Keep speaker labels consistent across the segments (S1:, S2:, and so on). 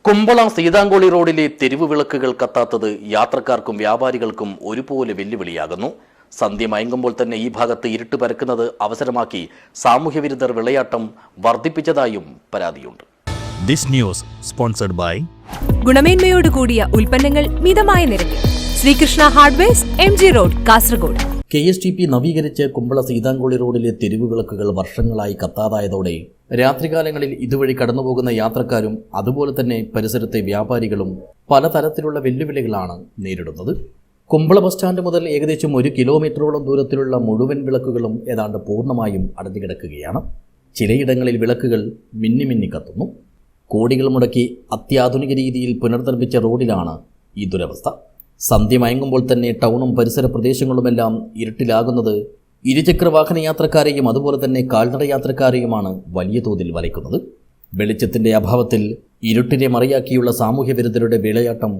S1: കുമ്പള സീതാങ്കോളി റോഡിലെ തെരുവ് വിളക്കുകൾ കത്താത്തത് യാത്രക്കാർക്കും വ്യാപാരികൾക്കും ഒരുപോലെ വെല്ലുവിളിയാകുന്നു. സന്ധ്യ മയങ്ങുമ്പോൾ തന്നെ ഈ ഭാഗത്ത് ഇരുട്ട് പരക്കുന്നത് അവസരമാക്കി സാമൂഹ്യവിരുദ്ധർ വിളയാട്ടം വർദ്ധിപ്പിച്ചതായും പരാതിയുണ്ട്.
S2: ദിസ് ന്യൂസ് സ്പോൺസർഡ് ബൈ
S3: ഗുണമേന്മയോട് കൂടിയ ഉൽപ്പന്നങ്ങൾ മിതമായ നിരക്കിൽ Sreekrishna hardwares, MG road, Kasaragod.
S1: KSTP നവീകരിച്ച് കുമ്പള സീതാങ്കോളി റോഡിലെ തെരുവ് വിളക്കുകൾ വർഷങ്ങളായി കത്താതായതോടെ രാത്രികാലങ്ങളിൽ ഇതുവഴി കടന്നുപോകുന്ന യാത്രക്കാരും അതുപോലെ തന്നെ പരിസരത്തെ വ്യാപാരികളും പലതരത്തിലുള്ള വെല്ലുവിളികളാണ് നേരിടുന്നത്. കുമ്പള ബസ് സ്റ്റാൻഡ് മുതൽ ഏകദേശം 1 കിലോമീറ്ററോളം ദൂരത്തിലുള്ള മുഴുവൻ വിളക്കുകളും ഏതാണ്ട് പൂർണ്ണമായും അടഞ്ഞുകിടക്കുകയാണ്. ചിലയിടങ്ങളിൽ വിളക്കുകൾ മിന്നി കത്തുന്നു. കോടികൾ മുടക്കി അത്യാധുനിക രീതിയിൽ പുനർനിർമ്മിച്ച റോഡിലാണ് ഈ ദുരവസ്ഥ. സന്ധ്യ മയങ്ങുമ്പോൾ തന്നെ ടൗണും പരിസര പ്രദേശങ്ങളുമെല്ലാം ഇരുട്ടിലാകുന്നത് ഇരുചക്രവാഹന യാത്രക്കാരെയും അതുപോലെ തന്നെ കാൽനട യാത്രക്കാരെയുമാണ് വലിയ തോതിൽ വലയ്ക്കുന്നത്. വെളിച്ചത്തിൻ്റെ അഭാവത്തിൽ ഇരുട്ടിനെ മറയാക്കിയുള്ള സാമൂഹ്യവിരുദ്ധരുടെ വിളയാട്ടം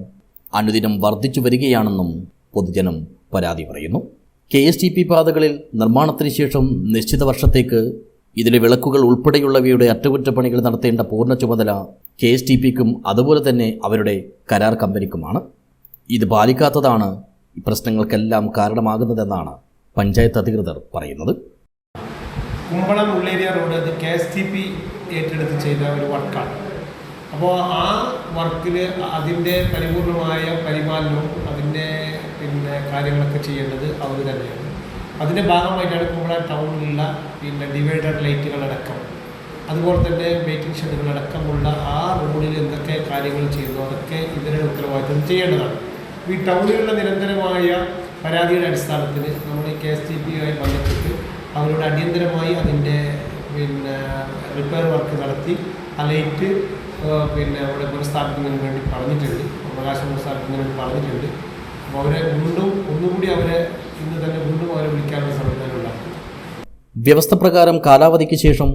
S1: അനുദിനം വർദ്ധിച്ചു വരികയാണെന്നും പൊതുജനം പരാതി പറയുന്നു. KSTP പാതകളിൽ നിർമ്മാണത്തിന് ശേഷം നിശ്ചിത വർഷത്തേക്ക് ഇതിലെ വിളക്കുകൾ ഉൾപ്പെടെയുള്ളവയുടെ അറ്റകുറ്റപ്പണികൾ നടത്തേണ്ട പൂർണ്ണ ചുമതല KSTPക്കും അതുപോലെ തന്നെ അവരുടെ കരാർ കമ്പനിക്കുമാണ്. ഇത് പാലിക്കാത്തതാണ് ഈ പ്രശ്നങ്ങൾക്കെല്ലാം കാരണമാകുന്നതെന്നാണ് പഞ്ചായത്ത് അധികൃതർ പറയുന്നത്.
S4: കുമ്പളം ഉള്ളേരിയ റോഡ് അത് KSTP ഏറ്റെടുത്ത് ചെയ്ത ഒരു വർക്കാണ്. അപ്പോൾ ആ വർക്കിൽ അതിൻ്റെ പരിപൂർണമായ പരിപാലനവും അതിൻ്റെ കാര്യങ്ങളൊക്കെ ചെയ്യേണ്ടത് അവർ തന്നെയാണ്. അതിൻ്റെ ഭാഗമായിട്ടാണ് കുമ്പള ടൗണിലുള്ള ഡിവൈഡർ ലൈറ്റുകളടക്കം അതുപോലെ തന്നെ വെയിറ്റിംഗ് ഷെഡുകളടക്കമുള്ള ആ റോഡിൽ എന്തൊക്കെ കാര്യങ്ങൾ ചെയ്യുന്നു അതൊക്കെ ഇവരുടെ ഉത്തരവാദിത്വം ചെയ്യേണ്ടതാണ്. ഈ ടൗണിലുള്ള നിരന്തരമായ പരാതിയുടെ അടിസ്ഥാനത്തിൽ നമ്മൾ KSTPയുമായി ബന്ധപ്പെട്ട് അവരോട് അടിയന്തരമായി അതിൻ്റെ റിപ്പയർ വർക്ക് നടത്തി ആ ലൈറ്റ് അവിടെ പുനഃസ്ഥാപിക്കുന്നതിന് വേണ്ടി പറഞ്ഞിട്ടുണ്ട്, അവകാശം പുനഃസ്ഥാപിക്കുന്നതിന് വേണ്ടി പറഞ്ഞിട്ടുണ്ട്. അപ്പോൾ അവരെ ഒന്നുകൂടി അവരെ ഇന്ന് തന്നെ അവരെ വിളിക്കാനുള്ള സംവിധാനമുണ്ടാകും.
S1: വ്യവസ്ഥ പ്രകാരം കാലാവധിക്ക് ശേഷം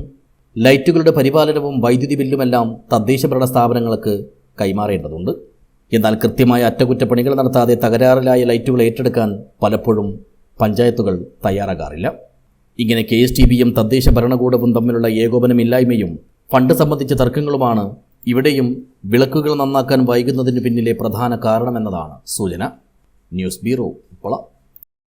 S1: ലൈറ്റുകളുടെ പരിപാലനവും വൈദ്യുതി ബില്ലുമെല്ലാം തദ്ദേശഭരണ സ്ഥാപനങ്ങൾക്ക് കൈമാറേണ്ടതുണ്ട്. എന്നാൽ കൃത്യമായ അറ്റകുറ്റപ്പണികൾ നടത്താതെ തകരാറിലായ ലൈറ്റുകൾ ഏറ്റെടുക്കാൻ പലപ്പോഴും പഞ്ചായത്തുകൾ തയ്യാറാകാറില്ല. ഇങ്ങനെ KSTPയും തദ്ദേശ ഭരണകൂടവും തമ്മിലുള്ള ഏകോപനമില്ലായ്മയും ഫണ്ട് സംബന്ധിച്ച തർക്കങ്ങളുമാണ് ഇവിടെയും വിളക്കുകൾ നന്നാക്കാൻ വൈകുന്നതിന് പിന്നിലെ പ്രധാന കാരണമെന്നതാണ് സൂചന. News bureau, Kumbla.